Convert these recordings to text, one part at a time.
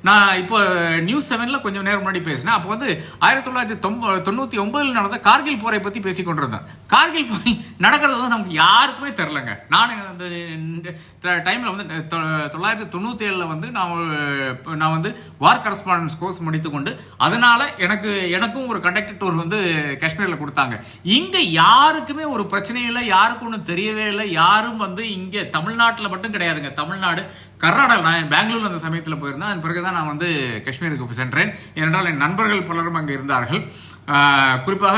நான் இப்போ நியூஸ் 7ல கொஞ்சம் நேரம் முன்னாடி பேசினேன். அப்போ வந்து 1999 நடந்த கார்கில் போரை பத்தி பேசிக் கொண்டிருந்தேன். கார்கில் போரை நடக்கிறது வந்து நமக்கு யாருக்குமே தெரியலங்க. நான் அந்த டைம்ல வந்து 1997ல வந்து நான் வந்து வார் கரஸ்பாண்டன்ஸ் கோர்ஸ் முடித்துக்கொண்டு அதனால எனக்கும் ஒரு கண்டக்டர் டூர் வந்து காஷ்மீர்ல கொடுத்தாங்க. இங்க யாருக்குமே ஒரு பிரச்சனை இல்லை, யாருக்கும் ஒன்றும் தெரியவே இல்லை. யாரும் வந்து இங்க தமிழ்நாட்டில் மட்டும் கிடையாதுங்க. தமிழ்நாடு, கர்நாடகா, நான் பெங்களூர்ல அந்த சமயத்தில் போயிருந்தேன். அதன் பிறகுதான் நான் வந்து காஷ்மீருக்கு சென்றேன். ஏனென்றால் என் நண்பர்கள் பலரும் அங்கே இருந்தார்கள். குறிப்பாக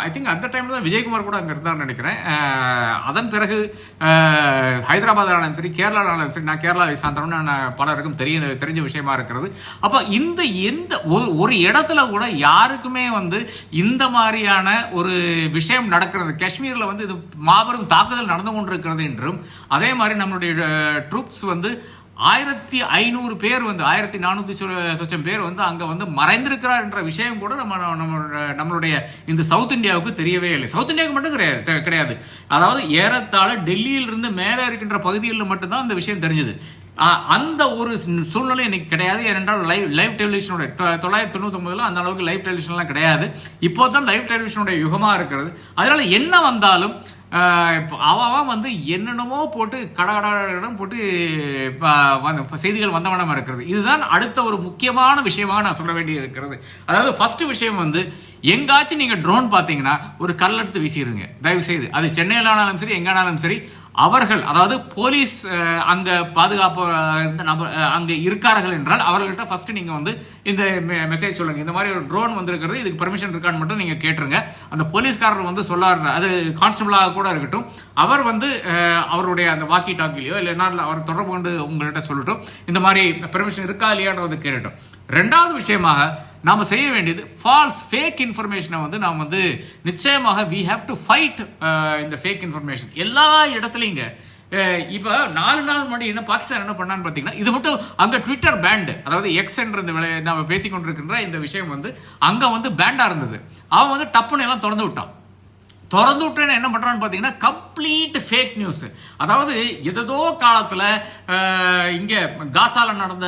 ஐ திங்க் அந்த டைம்ல தான் விஜயகுமார் கூட அங்கே இருந்தார்னு நினைக்கிறேன். அதன் பிறகு ஹைதராபாத் ஆனாலும் சரி, கேரளா ஆனாலும் சரி, நான் கேரளாவை சார்ந்தவன் பலருக்கும் தெரிஞ்ச விஷயமா இருக்கிறது. அப்ப எந்த ஒரு இடத்துல கூட யாருக்குமே வந்து இந்த மாதிரியான ஒரு விஷயம் நடக்கிறது, காஷ்மீர்ல வந்து இது மாபெரும் தாக்குதல் நடந்து கொண்டிருக்கிறது என்றும், அதே மாதிரி நம்மளுடைய ட்ரூப்ஸ் வந்து 1500 பேர் வந்து 1400 சொச்சம் பேர் வந்து அங்க வந்து மறைந்திருக்கிறார் என்ற விஷயம் கூட நம்மளுடைய இந்த சவுத் இந்தியாவுக்கு தெரியவே இல்லை. சவுத் இந்தியாவுக்கு மட்டும் கிடையாது. அதாவது ஏறத்தாழ டெல்லியில் இருந்து மேலே இருக்கின்ற பகுதிகளில் மட்டும்தான் அந்த விஷயம் தெரிஞ்சது. அந்த ஒரு சூழ்நிலை இன்னைக்கு கிடையாது. ஏனென்றால் லைவ் டெலிவிஷனோட 999 அந்த அளவுக்கு லைவ் டெலிவிஷன்லாம் கிடையாது. இப்போ தான் லைவ் டெலிவிஷனுடைய யுகமா இருக்கிறது. அதனால என்ன வந்தாலும் அவன் வந்து என்னென்னமோ போட்டு கடகடம் போட்டு செய்திகள் வந்தவனமா இருக்கிறது. இதுதான் அடுத்த ஒரு முக்கியமான விஷயமாக நான் சொல்ல வேண்டி இருக்கிறது. அதாவது ஃபர்ஸ்ட் விஷயம் வந்து, எங்காச்சும் நீங்க ட்ரோன் பார்த்தீங்கன்னா ஒரு கல்லெடுத்து வீசிடுங்க தயவு செய்து. அது சென்னையில் ஆனாலும் சரி, எங்கானாலும் சரி, அவர்கள், அதாவது போலீஸ் அங்க பாதுகாப்பு அங்க இருக்கார்கள் என்றால் அவர்கள்ட்ட ஃபர்ஸ்ட் நீங்க வந்து இந்த மெசேஜ் சொல்லுங்க. இந்த மாதிரி ஒரு ட்ரோன் வந்திருக்கிறது, இதுக்கு பெர்மிஷன் இருக்கான்னு மட்டும் நீங்க கேட்டுருங்க. அந்த போலீஸ்காரர் வந்து சொல்லாரு, அது கான்ஸ்டபிளாக கூட இருக்கட்டும், அவர் வந்து அவருடைய அந்த வாக்கி டாக்கிலையோ இல்லைன்னா அவர் தொடர்பு கொண்டு உங்கள்கிட்ட சொல்லட்டும், இந்த மாதிரி பெர்மிஷன் இருக்கா இல்லையான்றது கேட்கட்டும். ரெண்டாவது விஷயமாக நாம செய்ய வேண்டியது, ஃபால்ஸ் ஃபேக் இன்ஃபர்மேஷனை வந்து நாம் வந்து நிச்சயமாக we have to fight இந்த ஃபேக் இன்ஃபர்மேஷன் எல்லா இடத்துலையுங்க. இப்போ 4 நாள் முன்னாடி என்ன பாகிஸ்தான் என்ன பண்ணான்னு பார்த்தீங்கன்னா, இது மட்டும் அங்கே ட்விட்டர் பேண்ட், அதாவது எக்ஸ் என்ற இந்த நம்ம பேசிக்கொண்டிருக்கின்ற இந்த விஷயம் வந்து அங்கே வந்து பேண்டா இருந்தது. அவன் வந்து டப்புன்னு எல்லாம் திறந்து விட்டான். திறந்து விட்டு என்ன பண்றான்னு பார்த்தீங்கன்னா, கம்ப்ளீட் ஃபேக் நியூஸ். அதாவது எதோ காலத்தில் இங்கே காசால நடந்த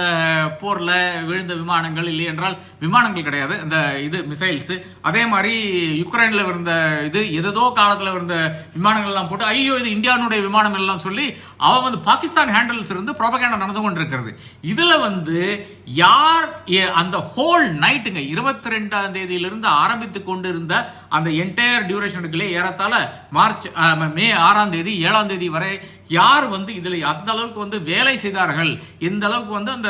போர்ல விழுந்த விமானங்கள், இல்லை என்றால் விமானங்கள் கிடையாது, இந்த இது மிசைல்ஸ், அதே மாதிரி யுக்ரைன்ல இருந்த இது எதோ காலத்தில் இருந்த விமானங்கள் எல்லாம் போட்டு ஐயோ இது இந்தியாவுடைய விமானம் எல்லாம் சொல்லி அவன் வந்து பாகிஸ்தான் ஹேண்டல்ஸ் இருந்து ப்ரோபகேண்டா நடந்து கொண்டிருக்கிறது. இதுல வந்து யார் அந்த ஹோல் நைட்டுங்க 22ஆம் தேதியிலிருந்து ஆரம்பித்து கொண்டிருந்த அந்த என்டையர் டியூரேஷன் இருக்குல்ல, ஏறத்தாழ மே 6ஆம் தேதி 7ஆம் தேதி வரை யார் வந்து இதுல அந்த அளவுக்கு வந்து வேலை செய்தார்கள், இந்த அளவுக்கு வந்து அந்த